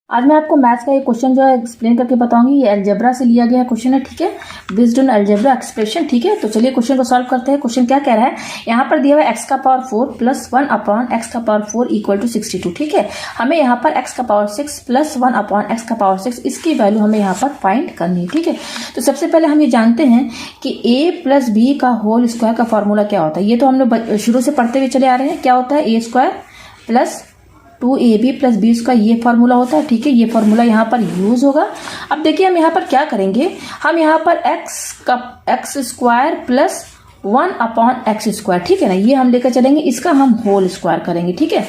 आज मैं आपको मैथ्स का एक क्वेश्चन जो है एक्सप्लेन करके बताऊंगी। ये अलजेब्रा से लिया गया क्वेश्चन है, ठीक है, बेस्ड ऑन अलजेब्रा एक्सप्रेशन, ठीक है। तो चलिए क्वेश्चन को सॉल्व करते हैं। क्वेश्चन क्या कह रहा है, यहाँ पर दिया हुआ है x का पावर 4 प्लस 1 अपॉन x का पावर 4 इक्वल टू 62, ठीक है। हमें यहाँ पर x का पावर 6 प्लस 1 अपॉन x का पावर 6 इसकी वैल्यू हमें यहाँ पर फाइंड करनी है, ठीक है। तो सबसे पहले हम ये जानते हैं कि a प्लस बी का होल स्क्वायर का फॉर्मूला क्या होता है। ये तो हम लोग शुरू से पढ़ते हुए चले आ रहे हैं। क्या होता है, a square plus 2ab plus B का ये फॉर्मूला होता है, ठीक है। ये फॉर्मूला यहाँ पर यूज होगा। अब देखिए हम यहाँ पर क्या करेंगे, हम यहाँ पर x square plus 1 upon x square, ठीक है ना, ये हम लेकर चलेंगे। इसका हम होल स्क्वायर करेंगे, ठीक है।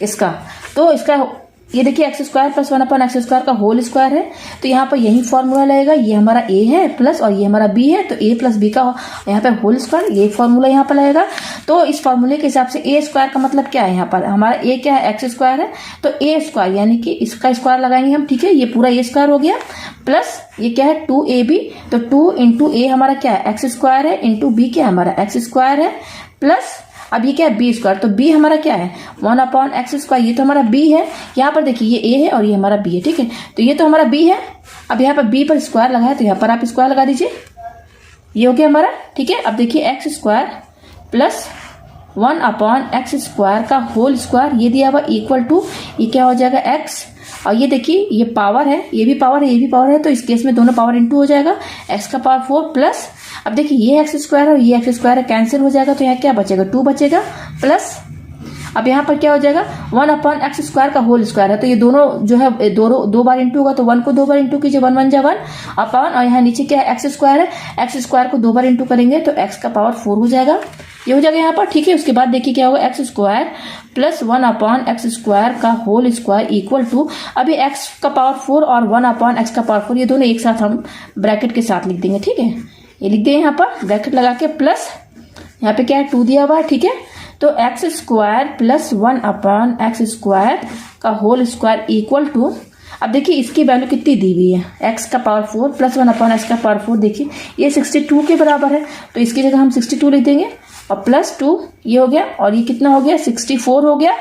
इसका तो इसका ये देखिए x square plus 1 upon x square का होल स्क्वायर है, तो यहाँ पर यही फॉर्मूला लगेगा। ये हमारा a है प्लस और ये हमारा b है, तो a प्लस b का यहाँ पे होल स्क्वायर, ये फॉर्मूला यहाँ पर लगेगा। तो इस फॉर्मूले के हिसाब से a स्क्वायर का मतलब क्या है, यहाँ पर हमारा a क्या है, एक्स स्क्वायर है, तो a स्क्वायर यानी कि इसका स्क्वायर लगाएंगे हम, ठीक है। ये पूरा a स्क्वायर हो गया प्लस ये क्या है 2ab, तो 2 इंटू a हमारा क्या है एक्स स्क्वायर है, इंटू b क्या है हमारा एक्स स्क्वायर है, प्लस अब ये क्या है बी स्क्वायर, तो बी हमारा क्या है 1 अपॉन एक्स स्क्वायर, ये तो हमारा बी है। यहाँ पर देखिए ये ए है और ये हमारा बी है, ठीक है। तो ये तो हमारा बी है। अब यहाँ पर बी पर स्क्वायर लगा है, तो यहाँ पर आप स्क्वायर लगा दीजिए, ये हो गया हमारा, ठीक है। अब देखिए x square plus 1 upon x square का होल स्क्वायर, ये दिया हुआ इक्वल टू ये क्या हो जाएगा एक्स, और ये देखिए ये पावर है, ये भी पावर है, ये भी पावर है, तो इस केस में दोनों पावर इंटू हो जाएगा। एक्स का पावर 4 प्लस, अब देखिए ये एक्स स्क्वायर और ये एक्स स्क्वायर कैंसिल हो जाएगा, तो यहाँ क्या बचेगा 2 बचेगा, प्लस अब यहाँ पर क्या हो जाएगा 1 अपॉन एक्स स्क्वायर का होल स्क्वायर है, तो ये दोनों जो है दो बार इंटू होगा, तो 1 को 2 बार इंटू कीजिए, 1 1 जा 1 अपॉन, और यहाँ नीचे क्या है एक्स स्क्वायर है, एक्स स्क्वायर को 2 बार इंटू करेंगे तो एक्स का पावर 4 हो जाएगा, ये हो जाएगा यहाँ पर, ठीक है। उसके बाद देखिए क्या होगा x square plus 1 upon x square का होल स्क्वायर इक्वल टू, अभी एक्स का पावर 4 और 1 अपॉन एक्स का पावर 4 ये दोनों एक साथ हम ब्रैकेट के साथ लिख देंगे, ठीक है। ये लिख दें यहाँ पर ब्रैकेट लगा के, प्लस यहाँ पे क्या है 2 दिया हुआ है, ठीक है। तो x square plus 1 upon x square का होल स्क्वायर इक्वल टू, अब देखिए इसकी वैल्यू कितनी दी हुई है, एक्स का पावर 4 प्लस 1 अपॉन एक्स का पावर 4, देखिए ये 62 के बराबर है, तो इसकी जगह हम 62 लिख देंगे, और प्लस 2 ये हो गया, और ये कितना हो गया 64 हो गया,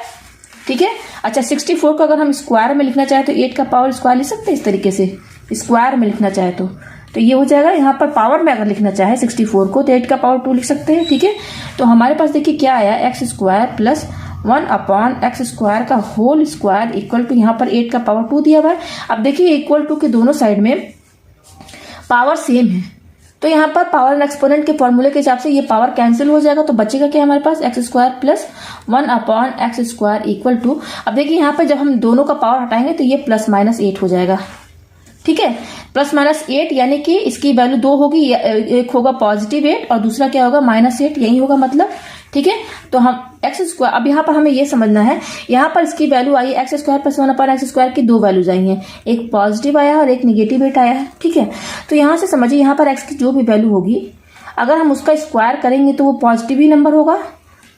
ठीक है। अच्छा 64 को अगर हम स्क्वायर में लिखना चाहे तो 8 का पावर स्क्वायर लिख सकते हैं इस तरीके से, स्क्वायर में लिखना चाहे तो ये हो जाएगा। यहाँ पर पावर में अगर लिखना चाहे 64 को तो 8 का पावर 2 लिख सकते हैं, ठीक है। तो हमारे पास देखिए क्या आया, x square plus 1 upon x square का होल स्क्वायर इक्वल टू, यहाँ पर 8 का पावर 2 दिया हुआ है। अब देखिए इक्वल टू के दोनों साइड में पावर सेम है, तो यहाँ पर पावर एंड एक्सपोनेंट के फॉर्मूले के हिसाब से ये पावर कैंसिल हो जाएगा, तो बचेगा क्या हमारे पास x square plus 1 upon x square equal to, अब देखिए यहाँ पर जब हम दोनों का पावर हटाएंगे तो ये प्लस माइनस 8 हो जाएगा, ठीक है। प्लस माइनस 8 यानी कि इसकी वैल्यू 2 होगी, एक होगा पॉजिटिव 8 और दूसरा क्या होगा -8, यही होगा मतलब, ठीक है। तो हम एक्स स्क्वायर, अब यहाँ पर हमें ये समझना है, यहाँ पर इसकी वैल्यू आई x square plus 1 upon x square की 2 वैल्यूज आई हैं, एक पॉजिटिव आया और एक निगेटिव 8 आया है, ठीक है। तो यहाँ से समझिए यहाँ पर एक्स की जो भी वैल्यू होगी अगर हम उसका स्क्वायर करेंगे तो वो पॉजिटिव ही नंबर होगा,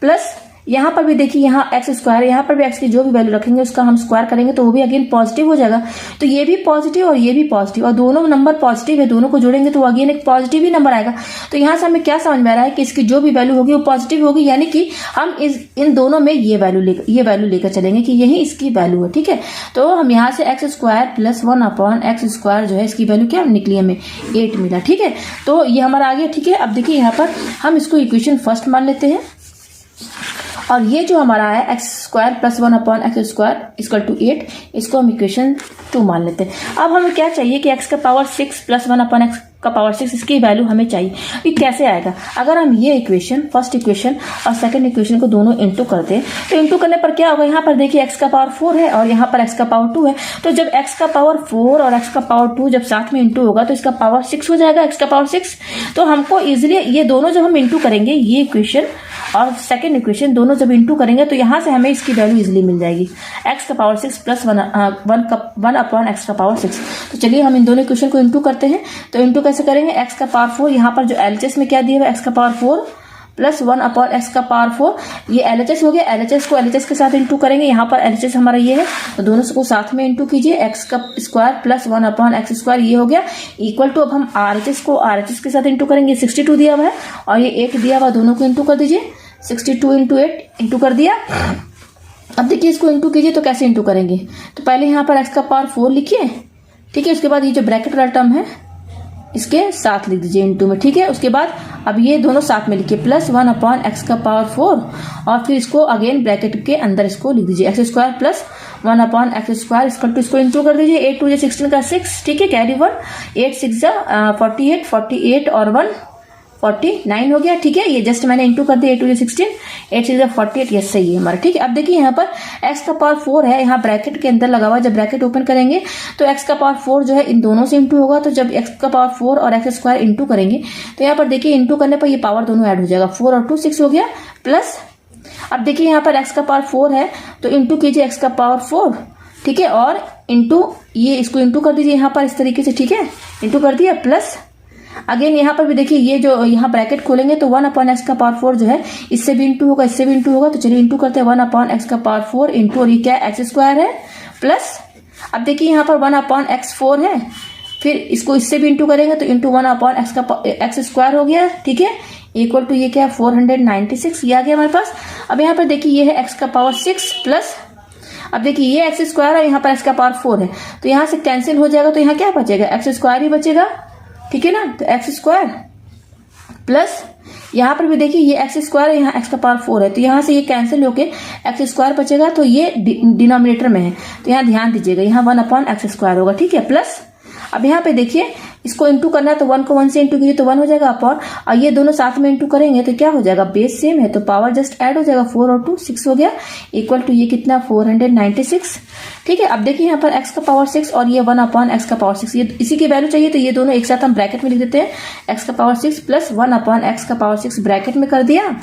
प्लस यहाँ पर भी देखिए यहाँ एक्स स्क्वायर, यहाँ पर भी एक्स की जो भी वैल्यू रखेंगे उसका हम स्क्वायर करेंगे तो वो भी अगेन पॉजिटिव हो जाएगा, तो ये भी पॉजिटिव और ये भी पॉजिटिव, और दोनों नंबर पॉजिटिव है, दोनों को जोड़ेंगे तो अगेन एक पॉजिटिव ही नंबर आएगा। तो यहाँ से हमें क्या समझ में आ रहा है कि इसकी जो भी वैल्यू होगी वो पॉजिटिव होगी, यानी कि हम इन दोनों में ये वैल्यू लेकर चलेंगे कि यही इसकी वैल्यू है, ठीक है। तो हम यहाँ से x square plus 1 upon x square जो है इसकी वैल्यू क्या निकली, हमें 8 मिला, ठीक है। तो ये हमारा आ गया, ठीक है। अब देखिए यहाँ पर हम इसको इक्वेशन फर्स्ट मान लेते हैं, और ये जो हमारा है x square plus 1 upon x square equal to 8, इसको हम इक्वेशन 2 मान लेते हैं। अब हमें क्या चाहिए कि एक्स का पावर 6 प्लस 1 अपॉन एक्स का पावर 6 इसकी वैल्यू हमें चाहिए। ये कैसे आएगा, अगर हम ये इक्वेशन फर्स्ट इक्वेशन और सेकंड इक्वेशन को दोनों इंटू करते हैं तो इंटू करने पर क्या होगा, यहाँ पर देखिए एक्स का पावर 4 है और यहाँ पर एक्स का पावर 2 है, तो जब एक्स का पावर 4 और एक्स का पावर 2 जब साथ में इंटू होगा तो इसका पावर 6 हो जाएगा, एक्स का पावर 6। तो हमको इजिली ये दोनों जब हम इंटू करेंगे, ये इक्वेशन और सेकंड इक्वेशन दोनों जब इंटू करेंगे तो यहाँ से हमें इसकी वैल्यू इजिली मिल जाएगी, एक्स का पावर 6 प्लस 1 अपॉन एक्स का पावर 6। तो चलिए हम इन दोनों इक्वेशन को इंटू करते हैं। तो इंटू कैसे करेंगे, एक्स का पावर 4, यहाँ पर जो एलएचएस में क्या दिया हुआ है एक्स का पावर 4 प्लस 1 अपॉन एक्स का पावर 4, ये एलएचएस हो गया, एलएचएस को एलएचएस के साथ इंटू करेंगे, यहाँ पर एलएचएस हमारा ये है तो दोनों को साथ में इंटू कीजिए, एक्स का square plus 1 upon x square ये हो गया इक्वल टू, अब हम आरएचएस को आरएचएस के साथ इंटू करेंगे, 62 दिया हुआ है और ये 8 दिया हुआ, दोनों को इंटू कर दीजिए, 62 इंटू 8 इंटू कर दिया। अब देखिए इसको इंटू कीजिए तो कैसे इंटू करेंगे, तो पहले यहाँ पर x का पावर 4 लिखिए, ठीक है। उसके बाद ये जो ब्रैकेट वाला टर्म है इसके साथ लिख दीजिए इंटू में, ठीक है। उसके बाद अब ये दोनों साथ में लिखिए प्लस 1 अपॉन एक्स का पावर 4 और फिर इसको अगेन ब्रैकेट के अंदर इसको लिख दीजिए x square plus 1 upon x square इसको टू इसको इंटू कर दीजिए। 8 2 16 का 6, ठीक है, कैरी 1, 8 6 48, 48 और 1 49 हो गया, ठीक है। ये जस्ट मैंने इंटू कर दिया, 8 2 16, 8 6 48, यस सही है हमारा, ठीक है। अब देखिए यहाँ पर x का पावर 4 है, यहाँ ब्रैकेट के अंदर लगा हुआ, जब ब्रैकेट ओपन करेंगे तो x का पावर 4 जो है इन दोनों से इंटू होगा, तो जब x का पावर 4 और एक्स स्क्वायर इंटू करेंगे तो यहाँ पर देखिए इंटू करने पर ये पावर दोनों ऐड हो जाएगा, 4 और 2 6 हो गया प्लस। अब देखिए यहाँ पर x का पावर 4 है तो इंटू कीजिए x का पावर 4, ठीक है, और इंटू ये इसको इंटू कर दीजिए यहाँ पर इस तरीके से, ठीक है, इंटू कर दिया प्लस। अगेन यहाँ पर भी देखिए ये जो यहाँ ब्रैकेट खोलेंगे तो 1 अपॉन एक्स का पावर 4 जो है इससे भी इंटू होगा, इससे भी इंटू होगा, तो चलिए इंटू करते हैं 1 अपॉन एक्स का पावर 4 इंटू, और ये क्या एक्स स्क्वायर है प्लस। अब देखिए यहाँ पर 1 अपॉन एक्स 4 है, फिर इसको इससे भी इंटू करेंगे तो इंटू 1 अपॉन एक्स का एक्स स्क्वायर हो गया, ठीक है, इक्वल टू ये क्या 496, ये आ गया हमारे पास। अब यहाँ पर देखिए ये है एक्स का पावर 6 प्लस, अब देखिए ये एक्स स्क्वायर है, यहाँ पर एक्स का पावर 4 है, तो यहाँ से कैंसिल हो जाएगा, तो यहाँ क्या बचेगा एक्स स्क्वायर ही बचेगा, ठीक है ना। तो एक्स स्क्वायर प्लस यहाँ पर भी देखिए ये एक्स स्क्वायर है, यहाँ एक्स का पावर 4 है, तो यहाँ से ये कैंसिल होके एक्स स्क्वायर बचेगा, तो ये डिनोमिनेटर में है, तो यहाँ ध्यान दीजिएगा यहाँ 1 अपॉन एक्स स्क्वायर होगा, ठीक है, प्लस। अब यहाँ पे देखिए इसको इंटू करना है तो 1 को 1 से इंटू कीजिए तो 1 हो जाएगा अपॉन, और ये दोनों साथ में इंटू करेंगे तो क्या हो जाएगा, बेस सेम है तो पावर जस्ट ऐड हो जाएगा, 4 और 2 6 हो गया, इक्वल टू ये कितना 496, ठीक है। अब देखिए यहाँ पर x का पावर 6 और ये 1 अपॉन एक्स का पावर 6, ये इसी की वैल्यू चाहिए तो ये दोनों एक साथ हम ब्रैकेट में लिख देते हैं, x का पावर 6 प्लस 1 अपॉन एक्स का पावर 6 ब्रैकेट में कर दिया।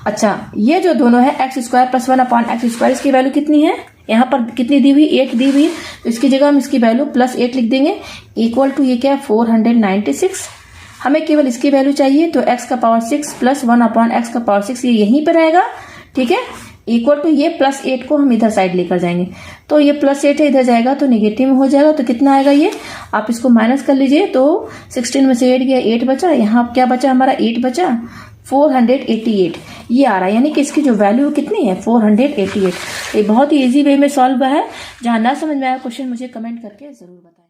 अच्छा ये जो दोनों है x square plus 1 upon x square, इसकी वैल्यू कितनी है, यहाँ पर कितनी दी हुई 8 दी हुई, तो इसकी जगह हम इसकी वैल्यू प्लस 8 लिख देंगे, इक्वल टू ये क्या 496, हमें केवल इसकी वैल्यू चाहिए, तो x का पावर 6 प्लस 1 अपॉन एक्स का पावर 6 ये यहीं पर रहेगा, ठीक है, इक्वल टू ये प्लस 8 को हम इधर साइड लेकर जाएंगे, तो ये प्लस 8 है इधर जाएगा तो नेगेटिव में हो जाएगा, तो कितना आएगा ये आप इसको माइनस कर लीजिए, तो 16 में से 8 गया 8 बचा, यहाँ क्या बचा हमारा 8 बचा, 488 ये आ रहा है, यानी कि इसकी जो वैल्यू कितनी है 488। ये बहुत ही इजी वे में सॉल्व है, जहां ना समझ में आया क्वेश्चन मुझे कमेंट करके जरूर बताएं।